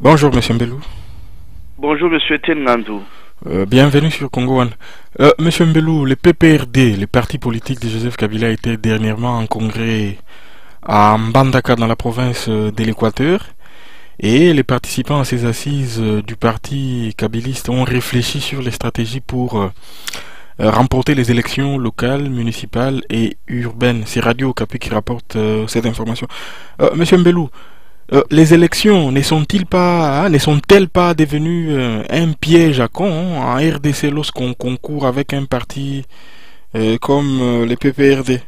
Bonjour Monsieur Mbelou. Bonjour Monsieur Tenandou. Bienvenue sur Congo One. Monsieur Mbelou, le PPRD, le parti politique de Joseph Kabila, était dernièrement en congrès à Mbandaka dans la province de l'Équateur et les participants à ces assises du parti kabiliste ont réfléchi sur les stratégies pour remporter les élections locales, municipales et urbaines. C'est Radio Okapi qui rapporte cette information. Monsieur Mbelou, les élections ne sont-elles pas devenues un piège à con en RDC lorsqu'on concourt avec un parti comme les PPRD?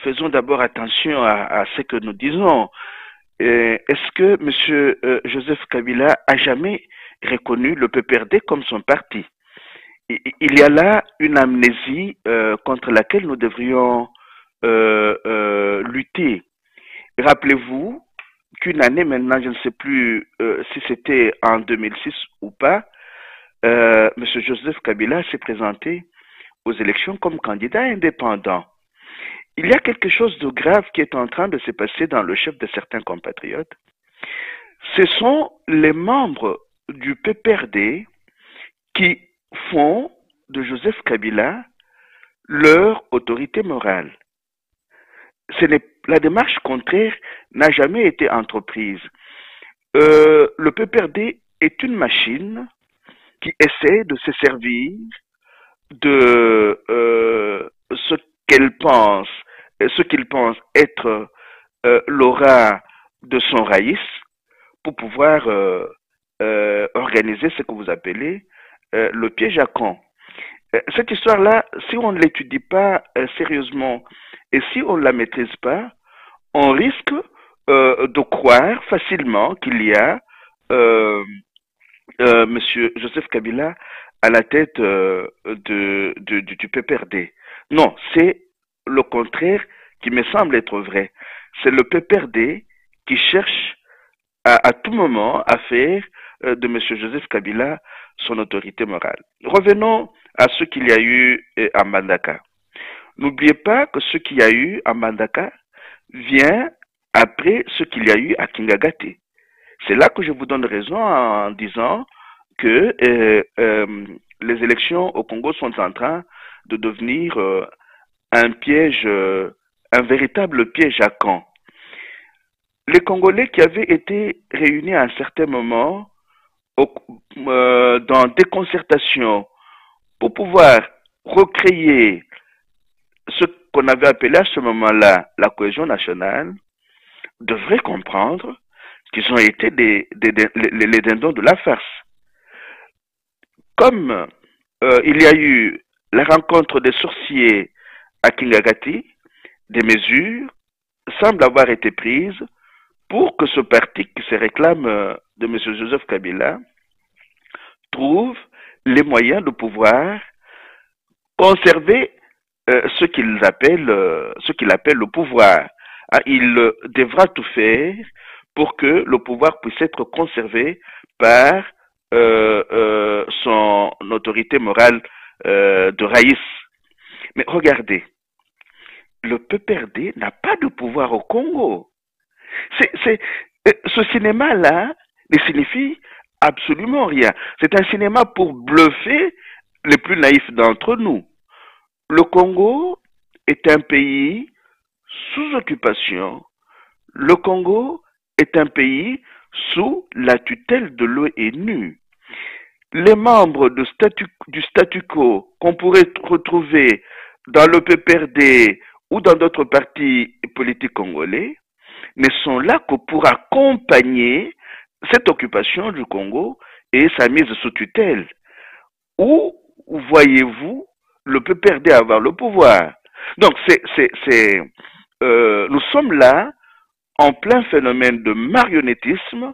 Faisons d'abord attention à ce que nous disons. Est-ce que Monsieur Joseph Kabila a jamais reconnu le PPRD comme son parti? Il y a là une amnésie contre laquelle nous devrions lutter. Rappelez-vous qu'une année maintenant, je ne sais plus si c'était en 2006 ou pas, Monsieur Joseph Kabila s'est présenté aux élections comme candidat indépendant. Il y a quelque chose de grave qui est en train de se passer dans le chef de certains compatriotes. Ce sont les membres du PPRD qui font de Joseph Kabila leur autorité morale. La démarche contraire n'a jamais été entreprise. Le PPRD est une machine qui essaie de se servir de ce qu'elle pense, ce qu'il pense être l'aura de son raïs pour pouvoir organiser ce que vous appelez le piège à con. Cette histoire-là, si on ne l'étudie pas sérieusement et si on ne la maîtrise pas, on risque de croire facilement qu'il y a Monsieur Joseph Kabila à la tête du PPRD. Non, c'est le contraire qui me semble être vrai. C'est le PPRD qui cherche à tout moment à faire de Monsieur Joseph Kabila son autorité morale. Revenons à ce qu'il y a eu à Mbandaka. N'oubliez pas que ce qu'il y a eu à Mbandaka vient après ce qu'il y a eu à Kingagate. C'est là que je vous donne raison en disant que les élections au Congo sont en train de devenir un piège, un véritable piège à camp. Les Congolais qui avaient été réunis à un certain moment dans des concertations pour pouvoir recréer ce qu'on avait appelé à ce moment-là la cohésion nationale, devraient comprendre qu'ils ont été les dindons de la farce. Comme il y a eu la rencontre des sorciers à Kingagati, des mesures semblent avoir été prises pour que ce parti qui se réclame de M. Joseph Kabila trouve les moyens de pouvoir conserver ce qu'il appelle le pouvoir. Il devra tout faire pour que le pouvoir puisse être conservé par son autorité morale de Raïs. Mais regardez, le PPRD n'a pas de pouvoir au Congo. Ce cinéma-là ne signifie absolument rien. C'est un cinéma pour bluffer les plus naïfs d'entre nous. Le Congo est un pays sous occupation. Le Congo est un pays sous la tutelle de l'ONU. Les membres du statu quo qu'on pourrait retrouver dans le PPRD ou dans d'autres partis politiques congolais ne sont là que pour accompagner cette occupation du Congo et sa mise sous tutelle. Où voyez-vous le PPRD avoir le pouvoir? Donc, nous sommes là en plein phénomène de marionnettisme,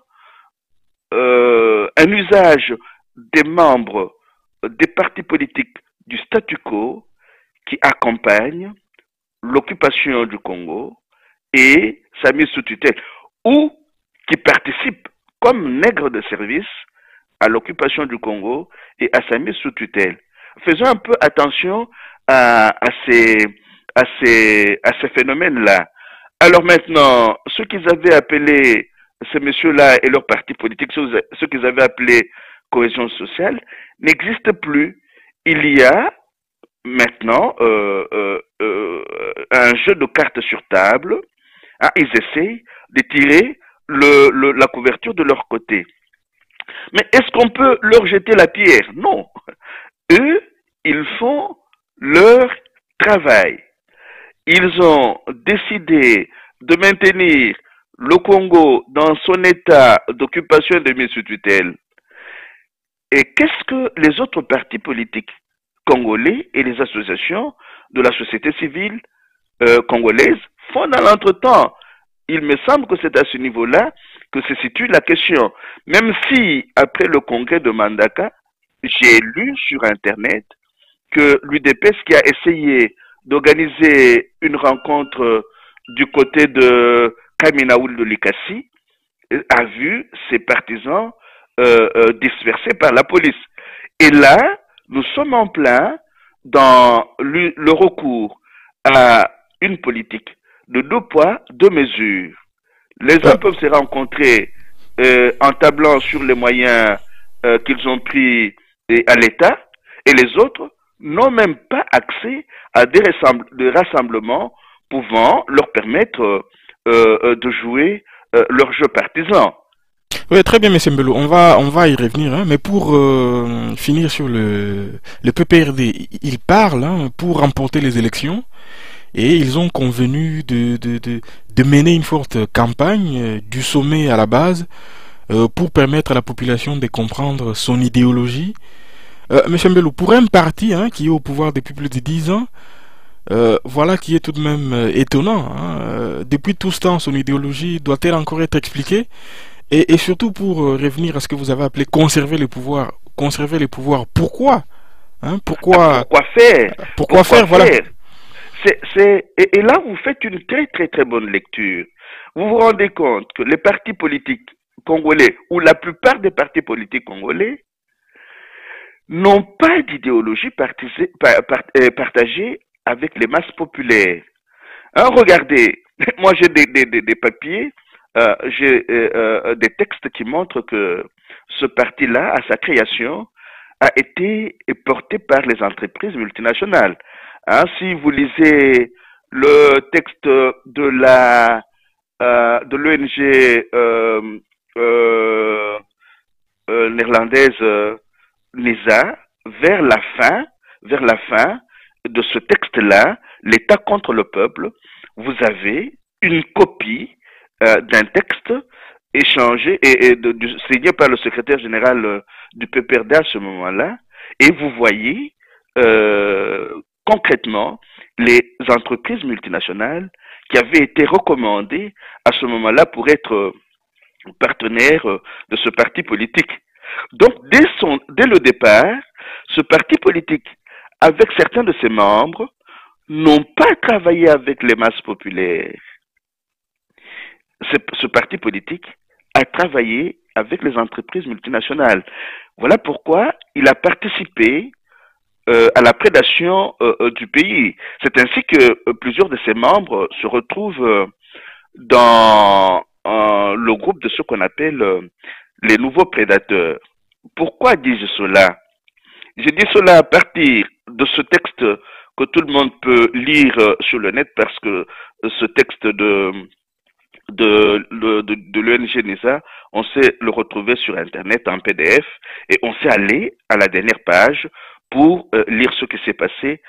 un usage des membres des partis politiques du statu quo qui accompagne l'occupation du Congo et sa mise sous tutelle, ou qui participe comme nègre de service à l'occupation du Congo et à sa mise sous tutelle. Faisons un peu attention à ces phénomènes-là. Alors maintenant, ce qu'ils avaient appelé ces messieurs-là et leurs partis politiques, ce qu'ils avaient appelé cohésion sociale, n'existe plus. Il y a maintenant un jeu de cartes sur table. Hein, ils essayent de tirer la couverture de leur côté. Mais est-ce qu'on peut leur jeter la pierre? Non. Eux, ils font leur travail. Ils ont décidé de maintenir le Congo dans son état d'occupation de mise sous tutelle. Et qu'est-ce que les autres partis politiques congolais et les associations de la société civile congolaise font dans l'entretemps? Il me semble que c'est à ce niveau-là que se situe la question. Même si, après le congrès de Mandaka, j'ai lu sur Internet que l'UDPS qui a essayé d'organiser une rencontre du côté de Kaminaoul de Likasi a vu ses partisans dispersés par la police. Et là, nous sommes en plein dans le recours à une politique de 2 poids, 2 mesures. Les uns peuvent se rencontrer en tablant sur les moyens qu'ils ont pris à l'État, et les autres n'ont même pas accès à des rassemblements pouvant leur permettre de jouer leur jeu partisan. Oui, très bien, M. Mbelo. On va y revenir, hein, mais pour finir sur le PPRD, ils parlent hein, pour remporter les élections et ils ont convenu de mener une forte campagne du sommet à la base pour permettre à la population de comprendre son idéologie. M. Mbelo, pour un parti hein, qui est au pouvoir depuis plus de 10 ans, voilà qui est tout de même étonnant. Hein. Depuis tout ce temps, son idéologie doit-elle encore être expliquée? Et surtout pour revenir à ce que vous avez appelé conserver les pouvoirs. Conserver les pouvoirs, pourquoi hein, pourquoi faire? Pourquoi faire, voilà. Et là, vous faites une très très très bonne lecture. Vous vous rendez compte que les partis politiques congolais, ou la plupart des partis politiques congolais, n'ont pas d'idéologie partagée avec les masses populaires. Hein, regardez, moi j'ai des papiers, j'ai des textes qui montrent que ce parti-là, à sa création, a été porté par les entreprises multinationales. Hein, si vous lisez le texte de l'ONG néerlandaise NISA, vers la fin de ce texte-là, l'État contre le peuple, vous avez une copie d'un texte échangé et signé par le secrétaire général du PPRD à ce moment-là, et vous voyez concrètement les entreprises multinationales qui avaient été recommandées à ce moment-là pour être partenaires de ce parti politique. Donc, dès le départ, ce parti politique, avec certains de ses membres, n'ont pas travaillé avec les masses populaires. Ce parti politique a travaillé avec les entreprises multinationales. Voilà pourquoi il a participé à la prédation du pays. C'est ainsi que plusieurs de ses membres se retrouvent dans le groupe de ce qu'on appelle les nouveaux prédateurs. Pourquoi dis-je cela? Je dis cela à partir de ce texte que tout le monde peut lire sur le net, parce que ce texte de l'ONG NISA, on sait le retrouver sur Internet en PDF, et on sait aller à la dernière page pour lire ce qui s'est passé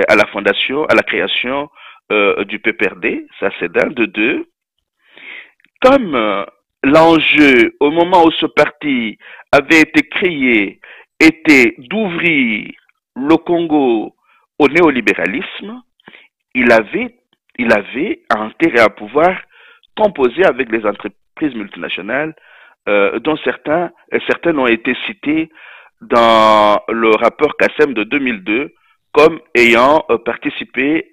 à la fondation, à la création du PPRD. Ça, c'est d'un. De deux, comme l'enjeu au moment où ce parti avait été créé était d'ouvrir le Congo au néolibéralisme, il avait intérêt à pouvoir composer avec les entreprises multinationales dont certaines ont été citées dans le rapport CACEM de 2002 comme ayant participé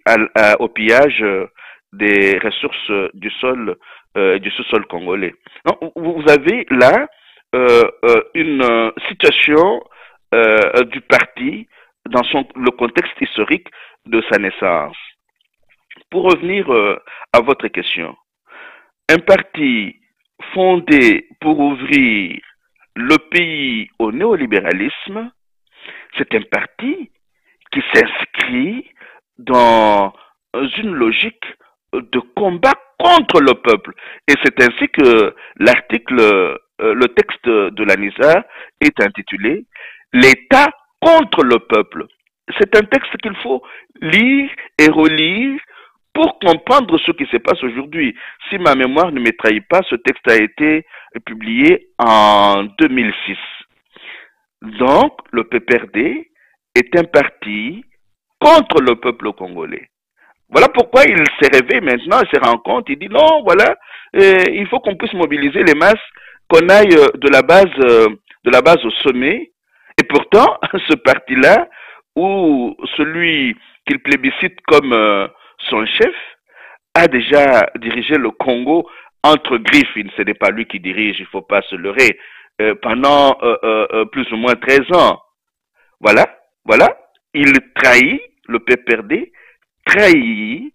au pillage des ressources du sous-sol congolais. Donc, vous avez là une situation du parti dans le contexte historique de sa naissance. Pour revenir à votre question, un parti fondé pour ouvrir le pays au néolibéralisme, c'est un parti qui s'inscrit dans une logique de combat contre le peuple. Et c'est ainsi que le texte de l'ANISA est intitulé L'État contre le peuple. C'est un texte qu'il faut lire et relire pour comprendre ce qui se passe aujourd'hui. Si ma mémoire ne me trahit pas, ce texte a été publié en 2006. Donc, le PPRD est un parti contre le peuple congolais. Voilà pourquoi il s'est réveillé maintenant, il se rend compte, il dit non, voilà, il faut qu'on puisse mobiliser les masses, qu'on aille de la base au sommet. Et pourtant, ce parti-là, ou celui qu'il plébiscite comme son chef, a déjà dirigé le Congo entre griffes. Ce n'est pas lui qui dirige, il ne faut pas se leurrer, pendant plus ou moins 13 ans. Voilà, voilà, il trahit, le PPRD, trahit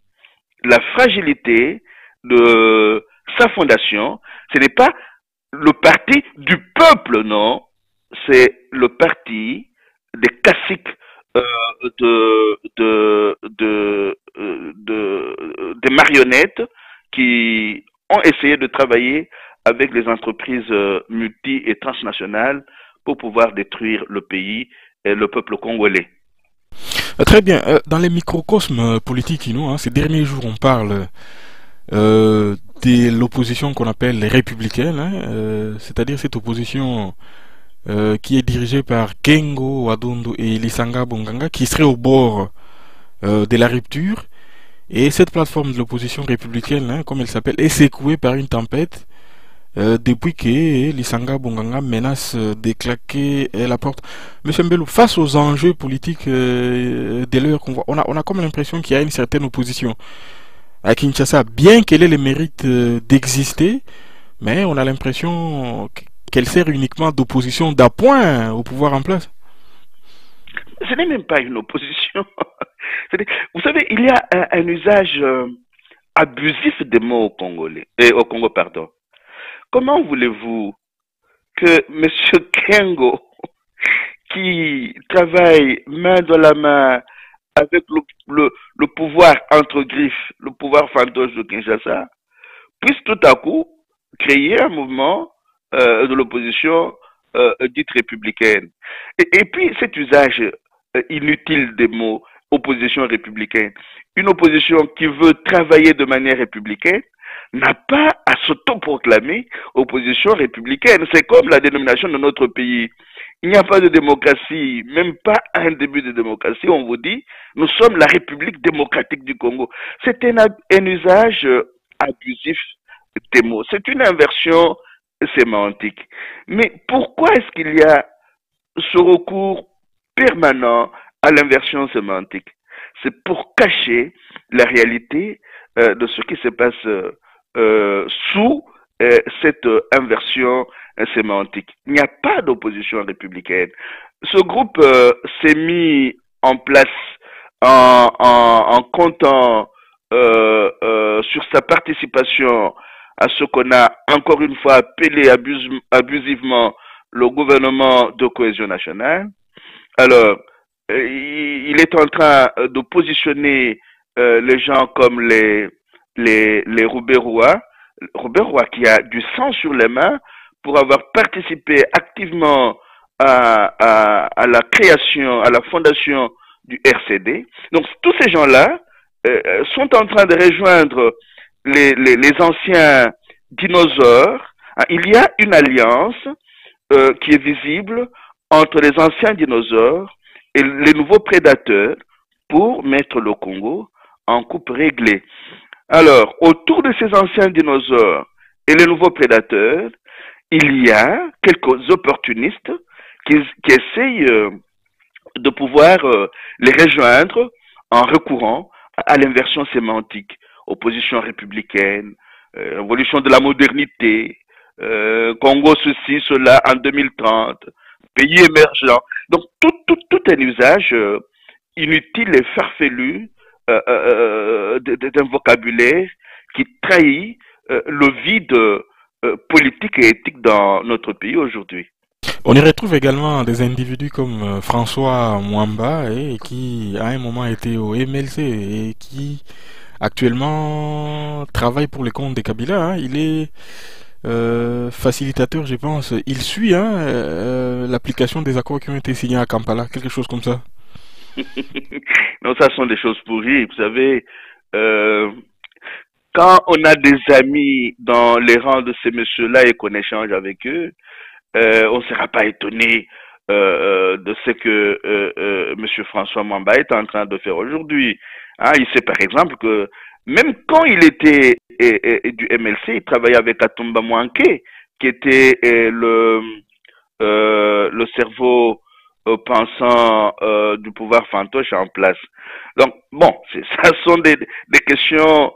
la fragilité de sa fondation. Ce n'est pas le parti du peuple, non, c'est le parti des caciques des marionnettes qui ont essayé de travailler avec les entreprises multi et transnationales pour pouvoir détruire le pays et le peuple congolais. Très bien. Dans les microcosmes politiques, hein, ces derniers jours, on parle de l'opposition qu'on appelle les républicaines, hein, c'est-à-dire cette opposition qui est dirigée par Kengo Wadondo et Lisanga Bonganga, qui serait au bord de la rupture. Et cette plateforme de l'opposition républicaine, hein, comme elle s'appelle, est secouée par une tempête depuis que Lisanga Bonganga menace de claquer la porte. Monsieur Mbelou, face aux enjeux politiques de l'heure qu'on voit, on a comme l'impression qu'il y a une certaine opposition à Kinshasa, bien qu'elle ait le mérite d'exister, mais on a l'impression qu'elle sert uniquement d'opposition d'appoint au pouvoir en place. Ce n'est même pas une opposition. Vous savez, il y a un usage abusif des mots au Congolais, au Congo, pardon. Comment voulez-vous que M. Kengo, qui travaille main dans la main avec le pouvoir entre griffes, le pouvoir fantoche de Kinshasa, puisse tout à coup créer un mouvement de l'opposition dite républicaine. Et puis cet usage inutile des mots opposition républicaine, une opposition qui veut travailler de manière républicaine, n'a pas à s'autoproclamer opposition républicaine. C'est comme la dénomination de notre pays. Il n'y a pas de démocratie, même pas un début de démocratie. On vous dit, nous sommes la République démocratique du Congo. C'est un usage abusif des mots. C'est une inversion sémantique. Mais pourquoi est-ce qu'il y a ce recours permanent à l'inversion sémantique? C'est pour cacher la réalité de ce qui se passe sous cette inversion sémantique. Il n'y a pas d'opposition républicaine. Ce groupe s'est mis en place en comptant sur sa participation à ce qu'on a encore une fois appelé abusivement le gouvernement de cohésion nationale. Alors, il est en train de positionner les gens comme les Rouberois, qui a du sang sur les mains pour avoir participé activement à la création, à la fondation du RCD. Donc tous ces gens-là sont en train de rejoindre les anciens dinosaures. Il y a une alliance qui est visible entre les anciens dinosaures et les nouveaux prédateurs pour mettre le Congo en coupe réglée. Alors, autour de ces anciens dinosaures et les nouveaux prédateurs, il y a quelques opportunistes qui essayent de pouvoir les rejoindre en recourant à l'inversion sémantique. Opposition républicaine, révolution de la modernité, Congo ceci, cela en 2030, pays émergent. Donc tout un usage inutile et farfelu d'un vocabulaire qui trahit le vide politique et éthique dans notre pays aujourd'hui. On y retrouve également des individus comme François Mwamba qui à un moment était au MLC et qui actuellement travaille pour le compte de Kabila. Hein. Il est facilitateur, je pense. Il suit l'application des accords qui ont été signés à Kampala, quelque chose comme ça. Non, ça sont des choses pourries. Vous savez, euh, quand on a des amis dans les rangs de ces messieurs-là et qu'on échange avec eux, on ne sera pas étonné de ce que Monsieur François Mamba est en train de faire aujourd'hui. Hein, il sait par exemple que même quand il était du MLC, il travaillait avec Atumba Mwanke, qui était le cerveau pensant du pouvoir fantoche en place. Donc, bon, ça sont des questions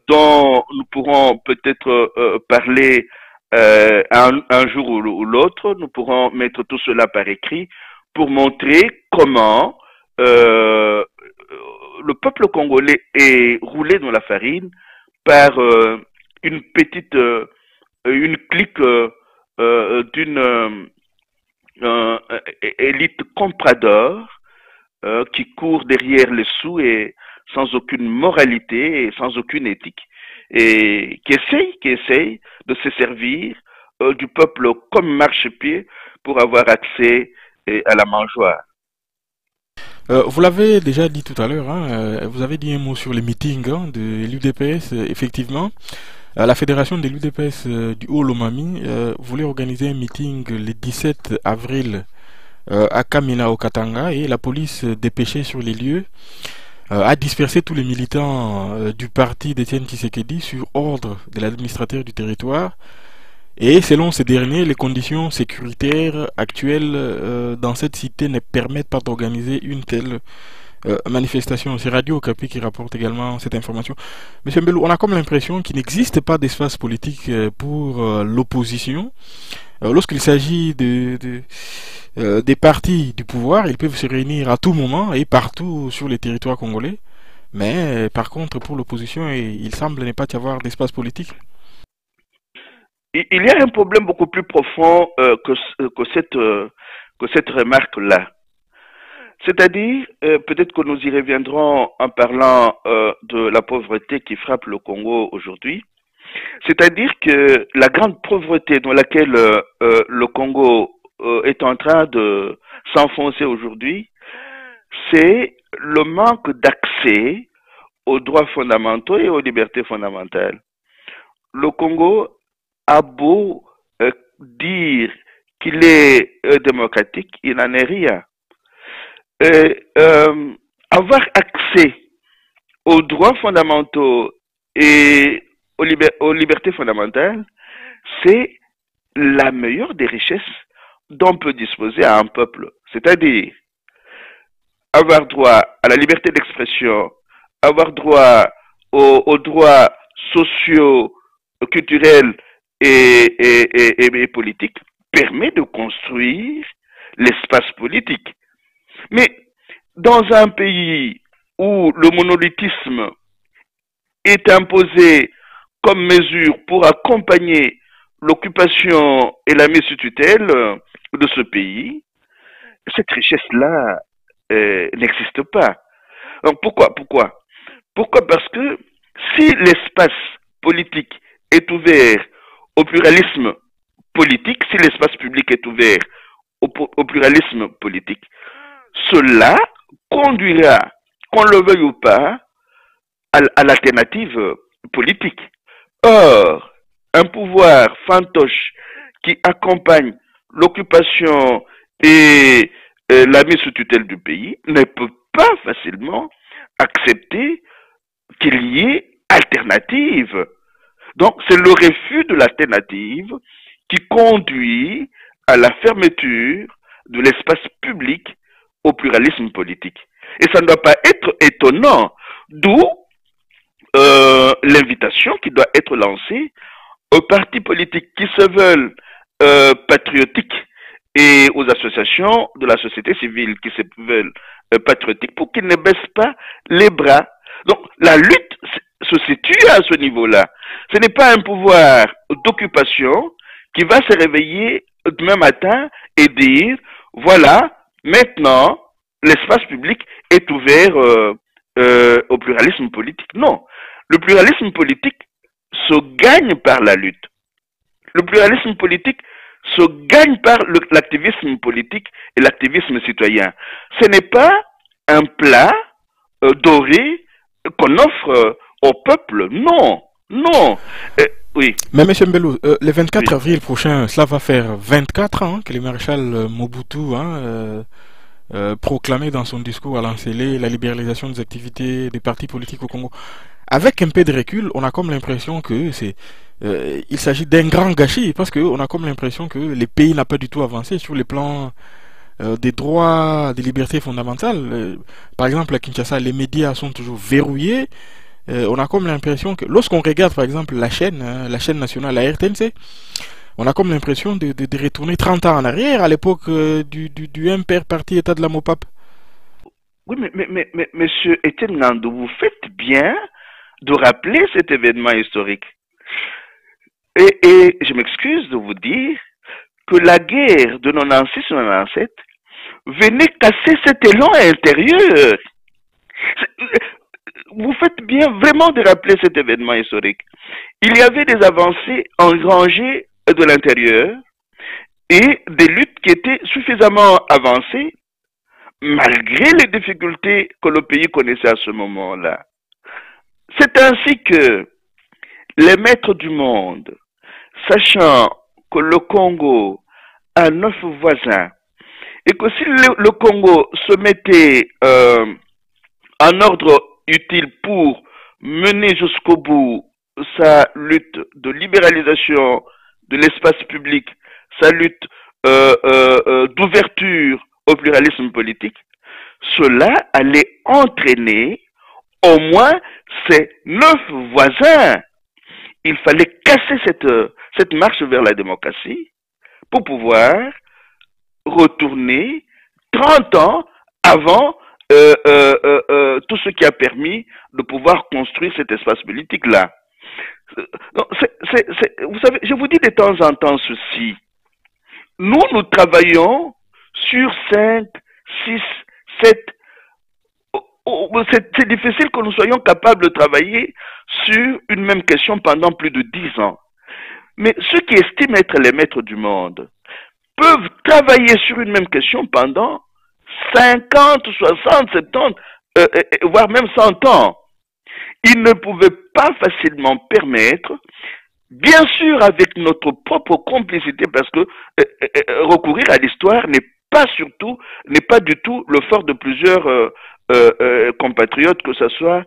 dont nous pourrons peut-être parler un jour ou l'autre. Nous pourrons mettre tout cela par écrit pour montrer comment le peuple congolais est roulé dans la farine par une petite, une clique d'une élite comprador qui court derrière les sous et sans aucune moralité et sans aucune éthique et qui essaye de se servir du peuple comme marchepied pour avoir accès à la mangeoire. Vous l'avez déjà dit tout à l'heure, hein, vous avez dit un mot sur les meetings de l'UDPS. Effectivement, la fédération de l'UDPS du Haut-Lomami voulait organiser un meeting le 17 avril à Kamina au Katanga et la police dépêchée sur les lieux a dispersé tous les militants du parti d'Étienne Tshisekedi sur ordre de l'administrateur du territoire. Et selon ces derniers, les conditions sécuritaires actuelles dans cette cité ne permettent pas d'organiser une telle manifestation. C'est Radio Okapi qui rapporte également cette information. Monsieur Mbelou, on a comme l'impression qu'il n'existe pas d'espace politique pour l'opposition. Lorsqu'il s'agit des partis du pouvoir, ils peuvent se réunir à tout moment et partout sur les territoires congolais. Mais par contre, pour l'opposition, il semble ne pas y avoir d'espace politique. Il y a un problème beaucoup plus profond que cette remarque-là. C'est-à-dire, peut-être que nous y reviendrons en parlant de la pauvreté qui frappe le Congo aujourd'hui. C'est-à-dire que la grande pauvreté dans laquelle le Congo est en train de s'enfoncer aujourd'hui, c'est le manque d'accès aux droits fondamentaux et aux libertés fondamentales. Le Congo a beau dire qu'il est démocratique, il n'en est rien. Avoir accès aux droits fondamentaux et aux libertés fondamentales, c'est la meilleure des richesses dont peut disposer à un peuple. C'est-à-dire avoir droit à la liberté d'expression, avoir droit aux droits sociaux, culturels et politiques, permet de construire l'espace politique. Mais dans un pays où le monolithisme est imposé comme mesure pour accompagner l'occupation et la mise sous tutelle de ce pays, cette richesse-là n'existe pas. Donc pourquoi Parce que si l'espace politique est ouvert au pluralisme politique, si l'espace public est ouvert au pluralisme politique, cela conduira, qu'on le veuille ou pas, à l'alternative politique. Or, un pouvoir fantoche qui accompagne l'occupation et la mise sous tutelle du pays ne peut pas facilement accepter qu'il y ait alternative. Donc, c'est le refus de l'alternative qui conduit à la fermeture de l'espace public au pluralisme politique. Et ça ne doit pas être étonnant, d'où l'invitation qui doit être lancée aux partis politiques qui se veulent patriotiques et aux associations de la société civile qui se veulent patriotiques pour qu'ils ne baissent pas les bras. Donc la lutte se situe à ce niveau-là. Ce n'est pas un pouvoir d'occupation qui va se réveiller demain matin et dire, voilà, maintenant, l'espace public est ouvert au pluralisme politique. Non. Le pluralisme politique se gagne par la lutte. Le pluralisme politique se gagne par l'activisme politique et l'activisme citoyen. Ce n'est pas un plat doré qu'on offre au peuple. Non, non. Oui. Mais M. Mbelou, le 24 Oui. avril prochain, cela va faire 24 ans que le maréchal Mobutu proclamé dans son discours à l'Ancélé la libéralisation des activités des partis politiques au Congo. Avec un peu de recul, on a comme l'impression que il s'agit d'un grand gâchis parce qu'on a comme l'impression que le pays n'a pas du tout avancé sur les plans des droits, des libertés fondamentales. Par exemple, à Kinshasa, les médias sont toujours verrouillés. On a comme l'impression que lorsqu'on regarde par exemple la chaîne nationale, la RTNC, on a comme l'impression de retourner 30 ans en arrière à l'époque du MPR parti État de la Mopap. Oui, mais monsieur Etienne Nando, vous faites bien de rappeler cet événement historique. Et je m'excuse de vous dire que la guerre de 96-97 venait casser cet élan intérieur. Vous faites bien vraiment de rappeler cet événement historique. Il y avait des avancées engrangées de l'intérieur et des luttes qui étaient suffisamment avancées malgré les difficultés que le pays connaissait à ce moment-là. C'est ainsi que les maîtres du monde, sachant que le Congo a 9 voisins et que si le Congo se mettait en ordre utile pour mener jusqu'au bout sa lutte de libéralisation de l'espace public, sa lutte d'ouverture au pluralisme politique, cela allait entraîner au moins ces 9 voisins. Il fallait casser cette marche vers la démocratie pour pouvoir retourner 30 ans avant tout ce qui a permis de pouvoir construire cet espace politique-là. Vous savez, je vous dis de temps en temps ceci. Nous travaillons sur 5, 6, 7. C'est difficile que nous soyons capables de travailler sur une même question pendant plus de 10 ans. Mais ceux qui estiment être les maîtres du monde peuvent travailler sur une même question pendant 50, 60, 70, voire même 100 ans. Ils ne pouvaient pas facilement permettre, bien sûr avec notre propre complicité, parce que recourir à l'histoire n'est pas du tout le fort de plusieurs compatriotes, que ce soit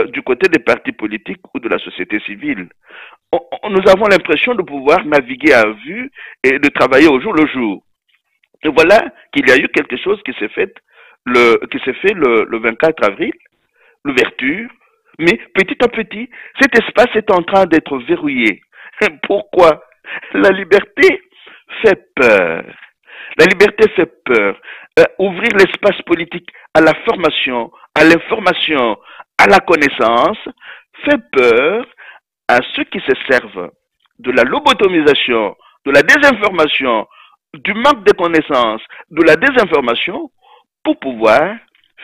du côté des partis politiques ou de la société civile. Nous avons l'impression de pouvoir naviguer à vue et de travailler au jour le jour. Et voilà qu'il y a eu quelque chose qui s'est fait le 24 avril, l'ouverture, mais petit à petit, cet espace est en train d'être verrouillé. Pourquoi? La liberté fait peur. La liberté fait peur. Ouvrir l'espace politique à la formation, à l'information, à la connaissance, fait peur à ceux qui se servent de la lobotomisation, de la désinformation, du manque de connaissances, de la désinformation, pour pouvoir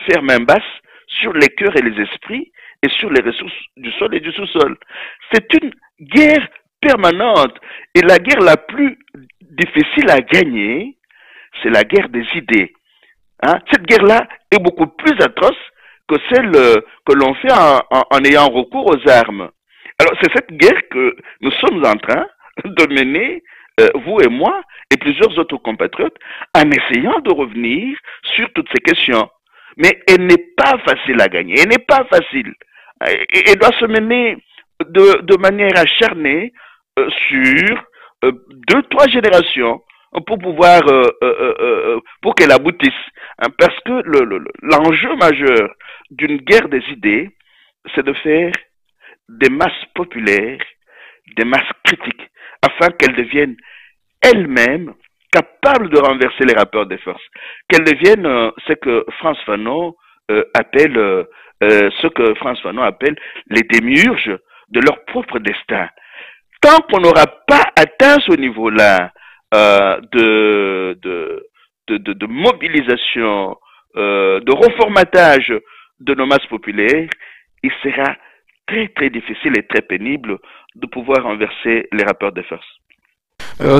faire main basse sur les cœurs et les esprits et sur les ressources du sol et du sous-sol. C'est une guerre permanente et la guerre la plus difficile à gagner, c'est la guerre des idées. Hein? Cette guerre-là est beaucoup plus atroce que celle que l'on fait en ayant recours aux armes. Alors c'est cette guerre que nous sommes en train de mener, vous et moi, et plusieurs autres compatriotes, en essayant de revenir sur toutes ces questions. Mais elle n'est pas facile à gagner, elle n'est pas facile. Elle doit se mener de manière acharnée sur 2-3 générations pour pouvoir, pour qu'elle aboutisse. Hein, parce que l'enjeu majeur d'une guerre des idées, c'est de faire des masses populaires, des masses critiques, afin qu'elles deviennent elles-mêmes capables de renverser les rapports des forces. Qu'elles deviennent ce que Frantz Fanon appellent ce que François Fanon appelle les démiurges de leur propre destin. Tant qu'on n'aura pas atteint ce niveau-là de mobilisation, de reformatage de nos masses populaires, il sera très très difficile et très pénible de pouvoir renverser les rapports de force.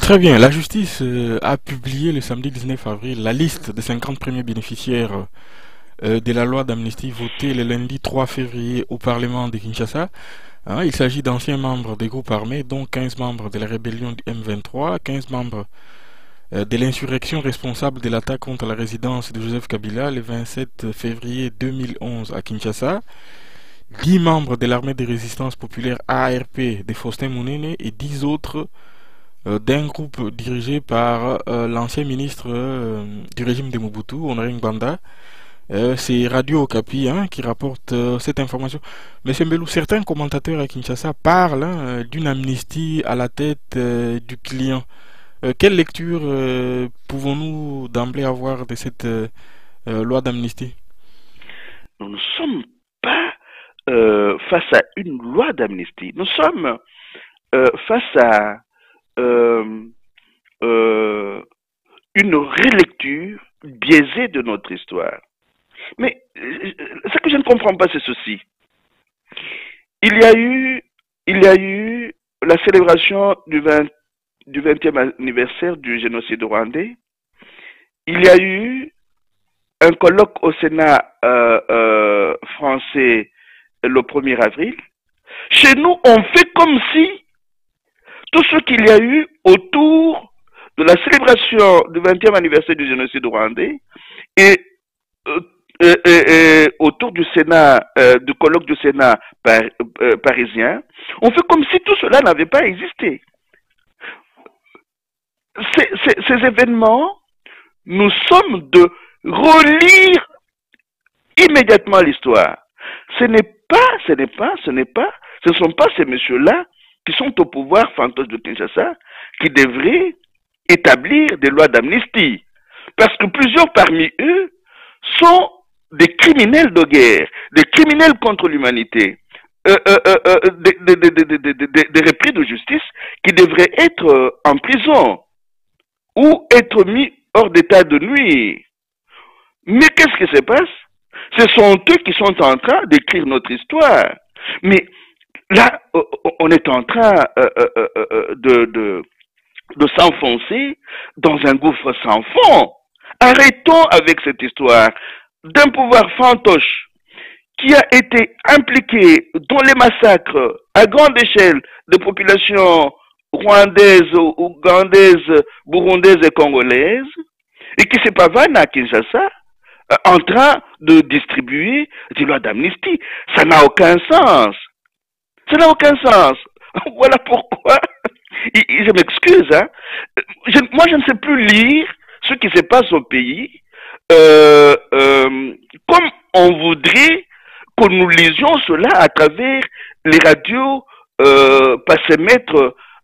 Très bien, la justice a publié le samedi 19 avril la liste des 50 premiers bénéficiaires de la loi d'amnistie votée le lundi 3 février au Parlement de Kinshasa. Hein, il s'agit d'anciens membres des groupes armés, dont 15 membres de la rébellion du M23, 15 membres de l'insurrection responsable de l'attaque contre la résidence de Joseph Kabila le 27 février 2011 à Kinshasa, 10 membres de l'armée de résistance populaire ARP de Faustin Mounene et 10 autres d'un groupe dirigé par l'ancien ministre du régime de Mobutu, Honoré Banda. C'est Radio Okapi qui rapporte cette information. Monsieur Mbelou, certains commentateurs à Kinshasa parlent d'une amnistie à la tête du client. Quelle lecture pouvons-nous d'emblée avoir de cette loi d'amnistie? Nous ne sommes pas face à une loi d'amnistie. Nous sommes face à une relecture biaisée de notre histoire. Mais ce que je ne comprends pas, c'est ceci. Il y a eu la célébration du 20e anniversaire du génocide rwandais. Il y a eu un colloque au Sénat français le 1er avril. Chez nous, on fait comme si tout ce qu'il y a eu autour de la célébration du 20e anniversaire du génocide rwandais et autour du Sénat, du colloque du Sénat parisien, on fait comme si tout cela n'avait pas existé. Ces événements, nous sommes de relire immédiatement l'histoire. Ce ne sont pas ces messieurs-là qui sont au pouvoir fantoche de Kinshasa qui devraient établir des lois d'amnistie. Parce que plusieurs parmi eux sont des criminels de guerre, des criminels contre l'humanité, des repris de justice qui devraient être en prison ou être mis hors d'état de nuire. Mais qu'est-ce qui se passe? Ce sont eux qui sont en train d'écrire notre histoire. Mais là, on est en train de s'enfoncer dans un gouffre sans fond. Arrêtons avec cette histoire d'un pouvoir fantoche qui a été impliqué dans les massacres à grande échelle de populations rwandaises, ougandaises, burundaises et congolaises, et qui se pavane à Kinshasa en train de distribuer des lois d'amnistie. Ça n'a aucun sens. Ça n'a aucun sens. Voilà pourquoi, je m'excuse, moi je ne sais plus lire ce qui se passe au pays comme on voudrait que nous lisions cela à travers les radios passées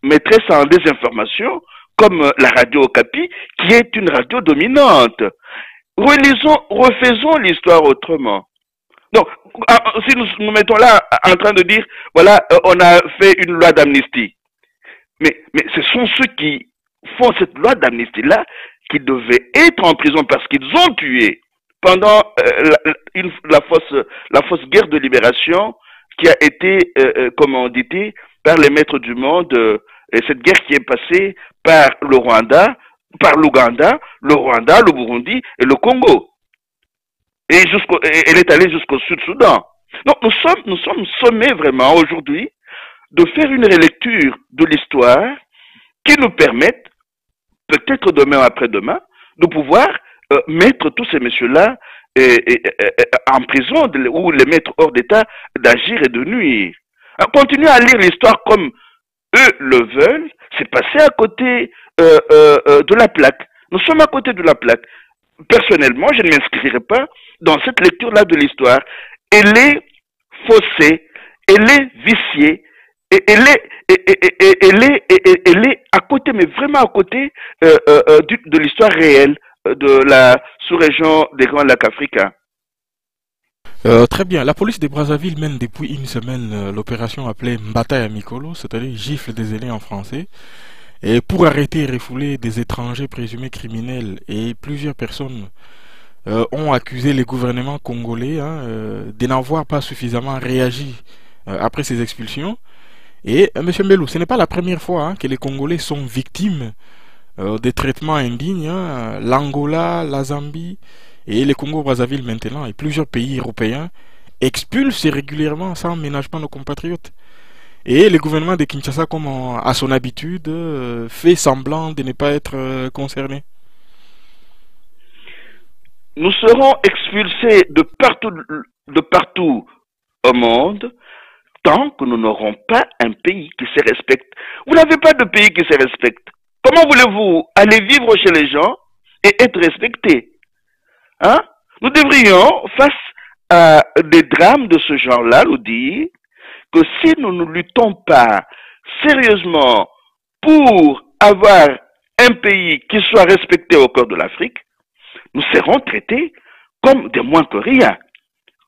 maîtresse en désinformation, comme la radio Okapi, qui est une radio dominante. Refaisons l'histoire autrement. Donc, si nous nous mettons là en train de dire, voilà, on a fait une loi d'amnistie. Mais ce sont ceux qui font cette loi d'amnistie-là qui devaient être en prison parce qu'ils ont tué pendant la fausse guerre de libération qui a été commanditée par les maîtres du monde, et cette guerre qui est passée par le Rwanda, par l'Ouganda, le Rwanda, le Burundi et le Congo. Et elle est allée jusqu'au Sud-Soudan. Donc nous sommes sommés vraiment aujourd'hui de faire une relecture de l'histoire qui nous permette, peut-être demain ou après-demain, de pouvoir mettre tous ces messieurs-là en prison ou les mettre hors d'état d'agir et de nuire. Continuer à lire l'histoire comme eux le veulent, c'est passer à côté de la plaque. Nous sommes à côté de la plaque. Personnellement, je ne m'inscrirai pas dans cette lecture-là de l'histoire. Elle est faussée, elle est viciée, et elle est à côté, mais vraiment à côté de l'histoire réelle de la sous-région des Grands Lacs africains. Très bien. La police de Brazzaville mène depuis une semaine l'opération appelée Mbata Mikolo, c'est-à-dire gifle des ailés en français, et pour arrêter et refouler des étrangers présumés criminels. Et plusieurs personnes ont accusé les gouvernements congolais de n'avoir pas suffisamment réagi après ces expulsions. Et Monsieur Mbelou, ce n'est pas la première fois que les Congolais sont victimes des traitements indignes. L'Angola, la Zambie et les Congo-Brazzaville maintenant, et plusieurs pays européens expulsent régulièrement sans ménagement nos compatriotes. Et le gouvernement de Kinshasa, comme à son habitude, fait semblant de ne pas être concerné. Nous serons expulsés de partout au monde tant que nous n'aurons pas un pays qui se respecte. Vous n'avez pas de pays qui se respecte. Comment voulez-vous aller vivre chez les gens et être respecté? Hein? Nous devrions, face à des drames de ce genre-là, nous dire que si nous ne luttons pas sérieusement pour avoir un pays qui soit respecté au cœur de l'Afrique, nous serons traités comme des moins que rien,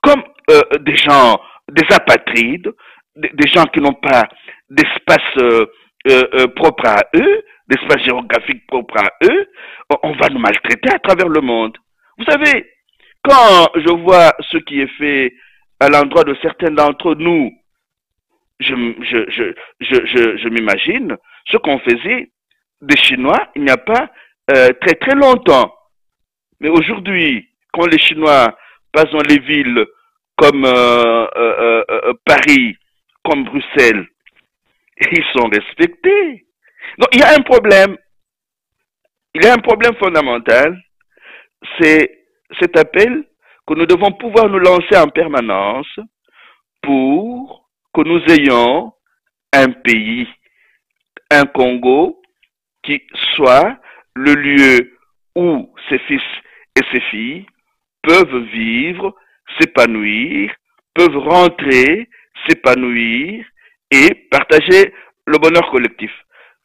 comme des gens, des apatrides, des gens qui n'ont pas d'espace propre à eux, d'espace géographique propre à eux. On va nous maltraiter à travers le monde. Vous savez, quand je vois ce qui est fait à l'endroit de certains d'entre nous, je m'imagine ce qu'on faisait des Chinois il n'y a pas très très longtemps. Mais aujourd'hui, quand les Chinois passent dans les villes comme Paris, comme Bruxelles, ils sont respectés. Donc il y a un problème. Il y a un problème fondamental. C'est cet appel que nous devons pouvoir nous lancer en permanence pour que nous ayons un pays, un Congo qui soit le lieu où ses fils et ses filles peuvent vivre, s'épanouir, peuvent rentrer, s'épanouir et partager le bonheur collectif.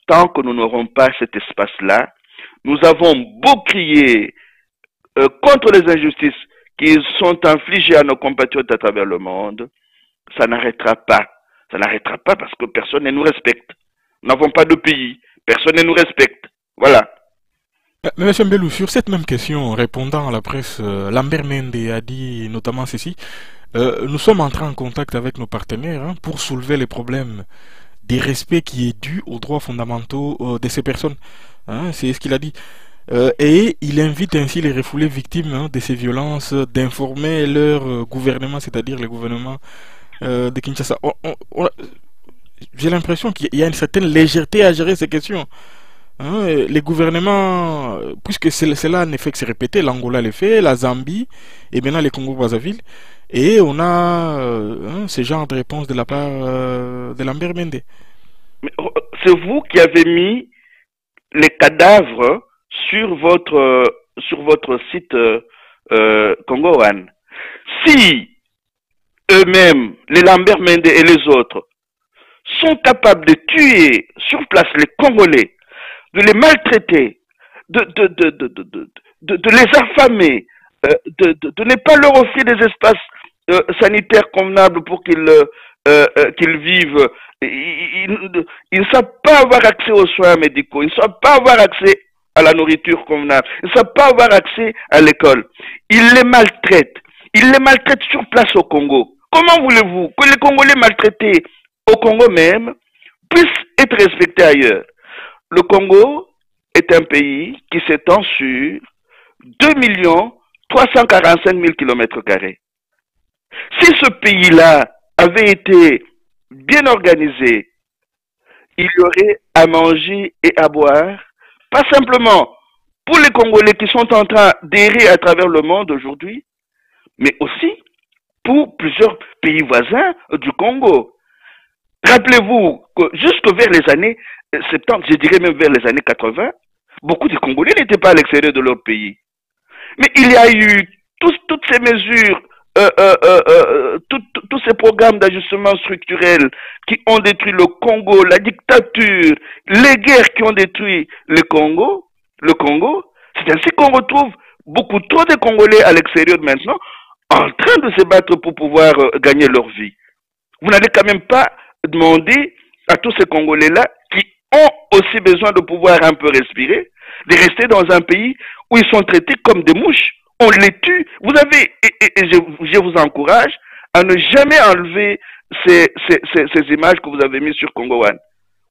Tant que nous n'aurons pas cet espace-là, nous avons beau crier contre les injustices qui sont infligées à nos compatriotes à travers le monde, ça n'arrêtera pas. Ça n'arrêtera pas parce que personne ne nous respecte. Nous n'avons pas de pays. Personne ne nous respecte. Voilà. Mais M. Mbelou, sur cette même question, répondant à la presse, Lambert Mende a dit notamment ceci. Nous sommes entrés en contact avec nos partenaires pour soulever les problèmes des respects qui est dû aux droits fondamentaux de ces personnes. C'est ce qu'il a dit. Et il invite ainsi les refoulés victimes de ces violences d'informer leur gouvernement, c'est-à-dire le gouvernement de Kinshasa. J'ai l'impression qu'il y a une certaine légèreté à gérer ces questions. Les gouvernements, puisque cela ne fait que se répéter, l'Angola le fait, la Zambie et maintenant les Congo-Brazzaville, et on a ce genre de réponse de la part de Lambert Mende. C'est vous qui avez mis les cadavres sur votre site Congo One. Si eux-mêmes, les Lambert Mende et les autres, sont capables de tuer sur place les Congolais, de les maltraiter, de les affamer, de ne pas leur offrir des espaces sanitaires convenables pour qu'ils vivent. Ils ne savent pas avoir accès aux soins médicaux, ils ne savent pas avoir accès à la nourriture convenable, ils ne savent pas avoir accès à l'école. Ils les maltraitent sur place au Congo. Comment voulez-vous que les Congolais maltraités au Congo même puissent être respectés ailleurs? Le Congo est un pays qui s'étend sur 2 345 000 km². Si ce pays-là avait été bien organisé, il y aurait à manger et à boire, pas simplement pour les Congolais qui sont en train d'errer à travers le monde aujourd'hui, mais aussi pour plusieurs pays voisins du Congo. Rappelez-vous que jusque vers les années 70, je dirais même vers les années 80, beaucoup de Congolais n'étaient pas à l'extérieur de leur pays. Mais il y a eu toutes ces mesures, tous ces programmes d'ajustement structurel qui ont détruit le Congo, la dictature, les guerres qui ont détruit le Congo. C'est ainsi qu'on retrouve beaucoup trop de Congolais à l'extérieur maintenant, en train de se battre pour pouvoir gagner leur vie. Vous n'allez quand même pas demander à tous ces Congolais-là qui ont aussi besoin de pouvoir un peu respirer, de rester dans un pays où ils sont traités comme des mouches. On les tue. Vous avez, et je vous encourage à ne jamais enlever ces images que vous avez mises sur Congo One.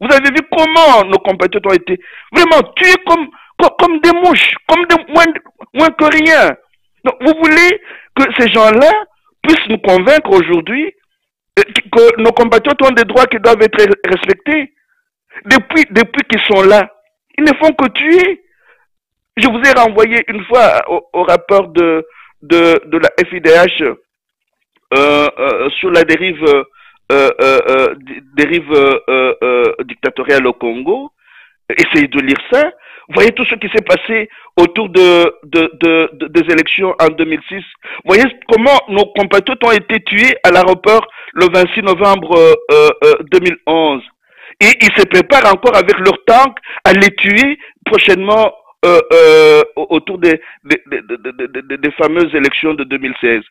Vous avez vu comment nos compatriotes ont été vraiment tués comme des mouches, comme des moins que rien. Donc, vous voulez que ces gens-là puissent nous convaincre aujourd'hui que nos compatriotes ont des droits qui doivent être respectés. Depuis qu'ils sont là, ils ne font que tuer. Je vous ai renvoyé une fois au rapport de la FIDH sur la dérive dictatoriale au Congo. Essayez de lire ça. Voyez tout ce qui s'est passé autour des élections en 2006. Voyez comment nos compatriotes ont été tués à l'aéroport le 26 novembre 2011. Et ils se préparent encore avec leurs tanks à les tuer prochainement autour des fameuses élections de 2016.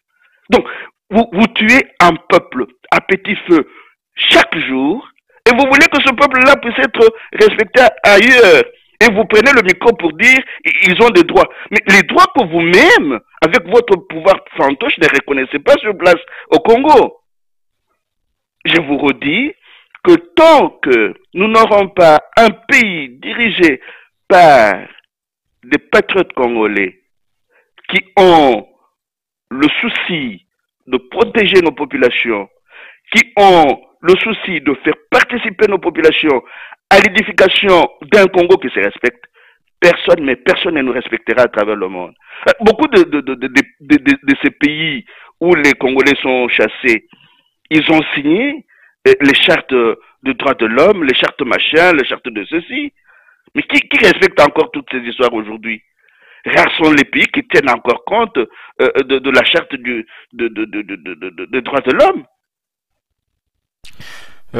Donc, vous tuez un peuple à petit feu chaque jour et vous voulez que ce peuple-là puisse être respecté ailleurs. Et vous prenez le micro pour dire ils ont des droits. Mais les droits que vous-même, avec votre pouvoir fantoche, ne reconnaissez pas sur place au Congo. Je vous redis que tant que nous n'aurons pas un pays dirigé par des patriotes congolais qui ont le souci de protéger nos populations, qui ont le souci de faire participer nos populations à l'édification d'un Congo qui se respecte, personne ne nous respectera à travers le monde. Beaucoup de ces pays où les Congolais sont chassés, ils ont signé les chartes de droits de l'homme, les chartes machin, les chartes de ceci. Mais qui respecte encore toutes ces histoires aujourd'hui? Rares sont les pays qui tiennent encore compte de la charte des droits de l'homme.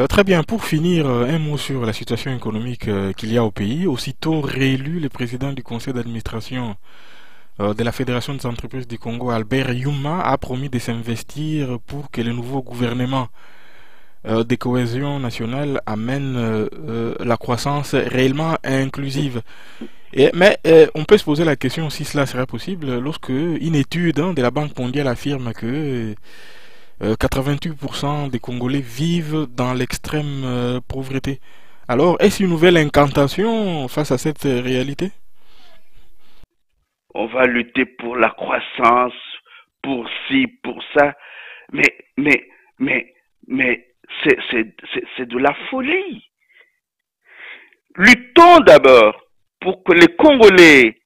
Très bien, pour finir, un mot sur la situation économique qu'il y a au pays. Aussitôt réélu, le président du conseil d'administration de la Fédération des entreprises du Congo, Albert Yuma, a promis de s'investir pour que le nouveau gouvernement de cohésion nationale amène la croissance réellement inclusive. Mais on peut se poser la question si cela serait possible lorsque une étude de la Banque mondiale affirme que 88% des Congolais vivent dans l'extrême pauvreté. Alors, est-ce une nouvelle incantation face à cette réalité? On va lutter pour la croissance, pour ci, pour ça, mais c'est de la folie. Luttons d'abord pour que les Congolais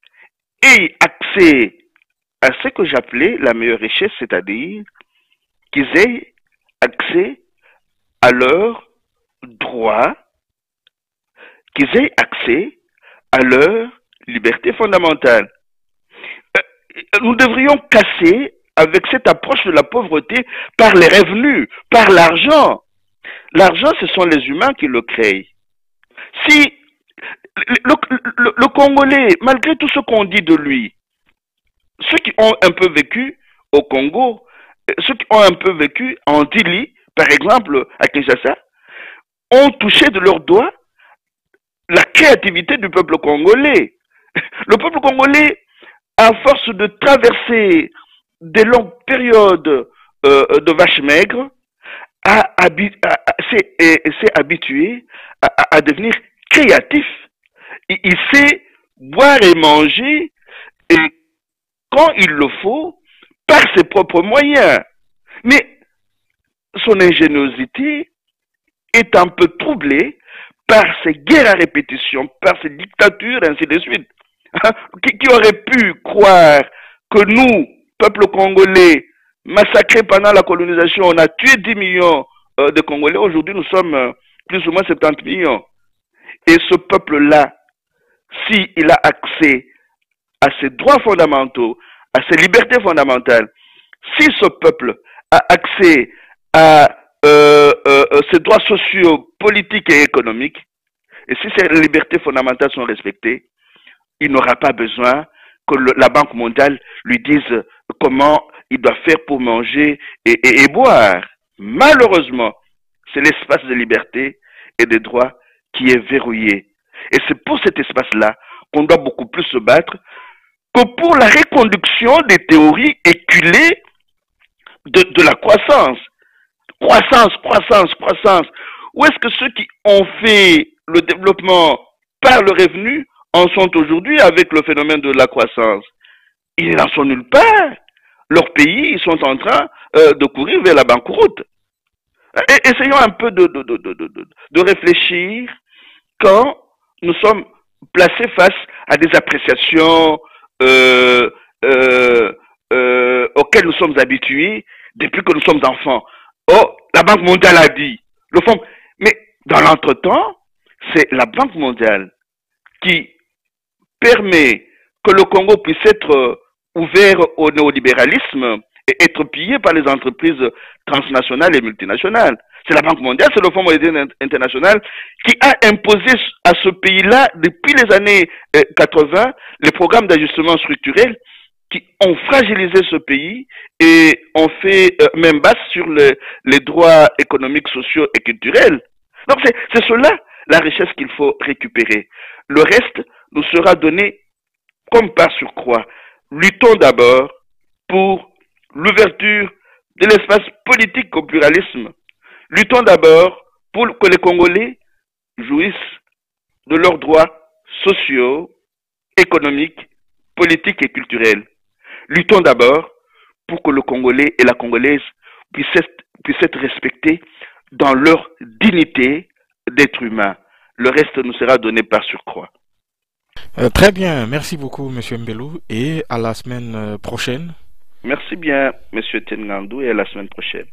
aient accès à ce que j'appelais la meilleure richesse, c'est-à-dire qu'ils aient accès à leurs droits, qu'ils aient accès à leur liberté fondamentale. Nous devrions casser avec cette approche de la pauvreté par les revenus, par l'argent. L'argent, ce sont les humains qui le créent. Si le Congolais, malgré tout ce qu'on dit de lui, ceux qui ont un peu vécu au Congo, ceux qui ont un peu vécu en Dili, par exemple, à Kinshasa, ont touché de leurs doigts la créativité du peuple congolais. Le peuple congolais, à force de traverser des longues périodes de vaches maigres, s'est habitué à devenir créatif. Il sait boire et manger, et quand il le faut, par ses propres moyens. Mais son ingéniosité est un peu troublée par ces guerres à répétition, par ces dictatures, ainsi de suite. Qui aurait pu croire que nous, peuple congolais, massacrés pendant la colonisation, on a tué 10 millions de Congolais. Aujourd'hui, nous sommes plus ou moins 70 millions. Et ce peuple-là, s'il a accès à ses droits fondamentaux, à ses libertés fondamentales, si ce peuple a accès à ses droits sociaux, politiques et économiques, et si ces libertés fondamentales sont respectées, il n'aura pas besoin que la Banque mondiale lui dise comment il doit faire pour manger et boire. Malheureusement, c'est l'espace de liberté et de droit qui est verrouillé. Et c'est pour cet espace-là qu'on doit beaucoup plus se battre que pour la reconduction des théories éculées de la croissance. Croissance, croissance, croissance. Où est-ce que ceux qui ont fait le développement par le revenu en sont aujourd'hui avec le phénomène de la croissance? Ils n'en sont nulle part. Leurs pays, ils sont en train de courir vers la banqueroute. Essayons un peu de réfléchir quand nous sommes placés face à des appréciations auxquelles nous sommes habitués depuis que nous sommes enfants. Oh, la Banque mondiale a dit, le fonds. Mais dans l'entretemps, c'est la Banque mondiale qui permet que le Congo puisse être ouvert au néolibéralisme et être pillé par les entreprises transnationales et multinationales. C'est la Banque mondiale, c'est le Fonds monétaire international qui a imposé à ce pays-là, depuis les années 80, les programmes d'ajustement structurel qui ont fragilisé ce pays et ont fait même basse sur les droits économiques, sociaux et culturels. Donc c'est cela, la richesse qu'il faut récupérer. Le reste nous sera donné comme par surcroît. Luttons d'abord pour l'ouverture de l'espace politique au pluralisme. Luttons d'abord pour que les Congolais jouissent de leurs droits sociaux, économiques, politiques et culturels. Luttons d'abord pour que le Congolais et la Congolaise puissent être respectés dans leur dignité d'être humain. Le reste nous sera donné par surcroît. Très bien, merci beaucoup Monsieur Mbelou et à la semaine prochaine. Merci bien Monsieur Tengandou et à la semaine prochaine.